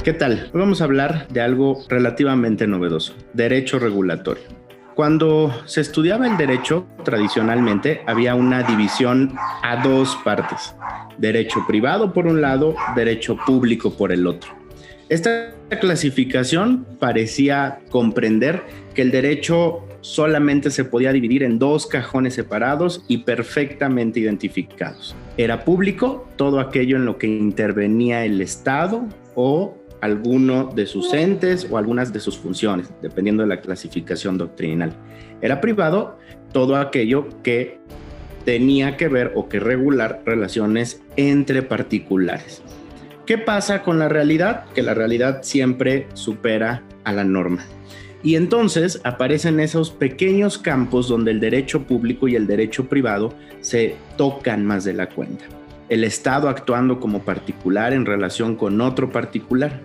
¿Qué tal? Hoy vamos a hablar de algo relativamente novedoso, derecho regulatorio. Cuando se estudiaba el derecho, tradicionalmente había una división a dos partes: derecho privado por un lado, derecho público por el otro. Esta clasificación parecía comprender que el derecho solamente se podía dividir en dos cajones separados y perfectamente identificados. Era público todo aquello en lo que intervenía el Estado o alguno de sus entes o algunas de sus funciones, dependiendo de la clasificación doctrinal. Era privado todo aquello que tenía que ver o que regular relaciones entre particulares. ¿Qué pasa con la realidad? Que la realidad siempre supera a la norma. Y entonces aparecen esos pequeños campos donde el derecho público y el derecho privado se tocan más de la cuenta. El Estado actuando como particular en relación con otro particular.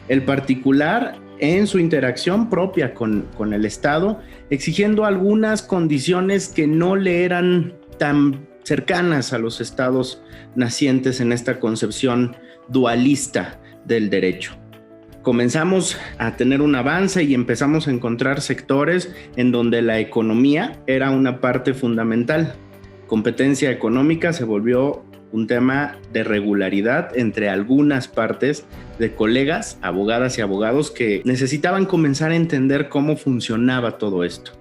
El particular en su interacción propia con el Estado, exigiendo algunas condiciones que no le eran tan cercanas a los estados nacientes en esta concepción dualista del derecho. Comenzamos a tener un avance y empezamos a encontrar sectores en donde la economía era una parte fundamental. Competencia económica se volvió un tema de regularidad entre algunas partes de colegas, abogadas y abogados que necesitaban comenzar a entender cómo funcionaba todo esto.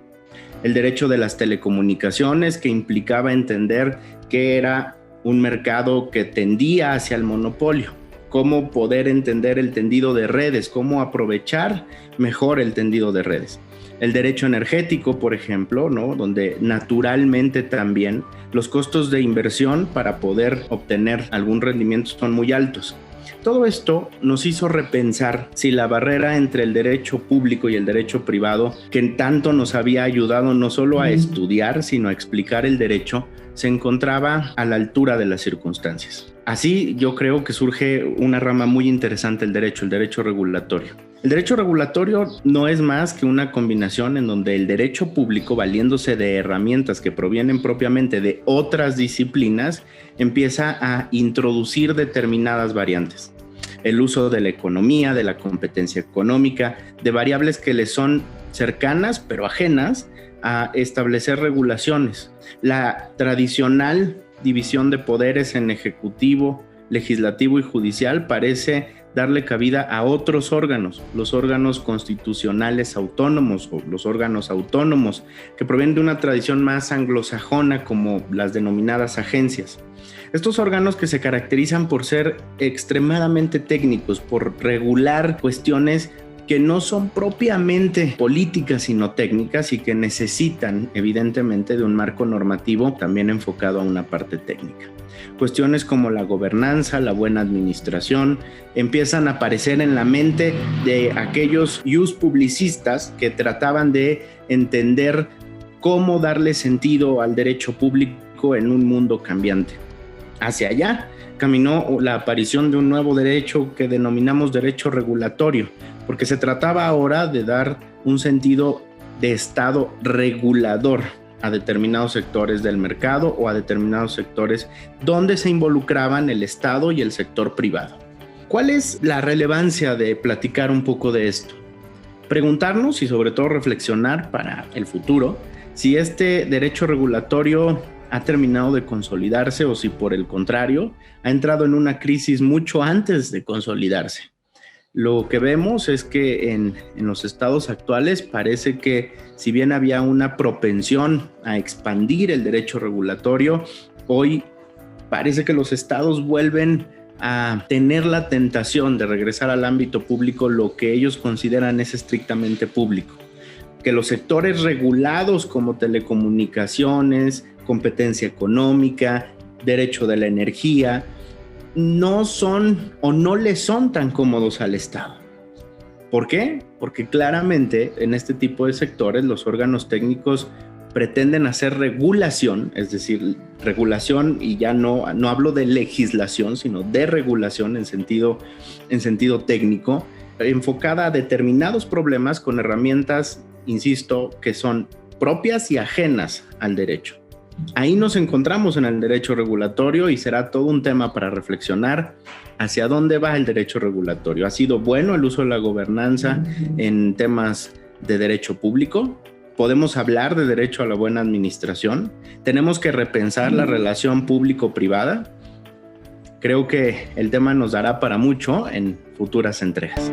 El derecho de las telecomunicaciones, que implicaba entender que era un mercado que tendía hacia el monopolio. Cómo poder entender el tendido de redes, cómo aprovechar mejor el tendido de redes. El derecho energético, por ejemplo, ¿no? Donde naturalmente también los costos de inversión para poder obtener algún rendimiento son muy altos. Todo esto nos hizo repensar si la barrera entre el derecho público y el derecho privado, que tanto nos había ayudado no solo a estudiar, sino a explicar el derecho, se encontraba a la altura de las circunstancias. Así yo creo que surge una rama muy interesante del derecho, el derecho regulatorio. El derecho regulatorio no es más que una combinación en donde el derecho público, valiéndose de herramientas que provienen propiamente de otras disciplinas, empieza a introducir determinadas variantes. El uso de la economía, de la competencia económica, de variables que le son cercanas pero ajenas a establecer regulaciones. La tradicional división de poderes en ejecutivo, legislativo y judicial parece darle cabida a otros órganos, los órganos constitucionales autónomos o los órganos autónomos que provienen de una tradición más anglosajona, como las denominadas agencias. Estos órganos que se caracterizan por ser extremadamente técnicos, por regular cuestiones que no son propiamente políticas sino técnicas y que necesitan evidentemente de un marco normativo también enfocado a una parte técnica. Cuestiones como la gobernanza, la buena administración empiezan a aparecer en la mente de aquellos publicistas que trataban de entender cómo darle sentido al derecho público en un mundo cambiante. Hacia allá caminó la aparición de un nuevo derecho que denominamos derecho regulatorio, porque se trataba ahora de dar un sentido de Estado regulador a determinados sectores del mercado o a determinados sectores donde se involucraban el Estado y el sector privado. ¿Cuál es la relevancia de platicar un poco de esto? Preguntarnos y sobre todo reflexionar para el futuro si este derecho regulatorio ha terminado de consolidarse o si por el contrario ha entrado en una crisis mucho antes de consolidarse. Lo que vemos es que en los estados actuales parece que si bien había una propensión a expandir el derecho regulatorio, hoy parece que los estados vuelven a tener la tentación de regresar al ámbito público lo que ellos consideran es estrictamente público. Que los sectores regulados como telecomunicaciones, competencia económica, derecho de la energía, no son o no le son tan cómodos al Estado. ¿Por qué? Porque claramente en este tipo de sectores los órganos técnicos pretenden hacer regulación, es decir, regulación, y ya no hablo de legislación, sino de regulación en sentido técnico, enfocada a determinados problemas con herramientas, insisto, que son propias y ajenas al derecho. Ahí nos encontramos en el derecho regulatorio y será todo un tema para reflexionar hacia dónde va el derecho regulatorio. ¿Ha sido bueno el uso de la gobernanza en temas de derecho público? ¿Podemos hablar de derecho a la buena administración? ¿Tenemos que repensar la relación público-privada? Creo que el tema nos dará para mucho en futuras entregas.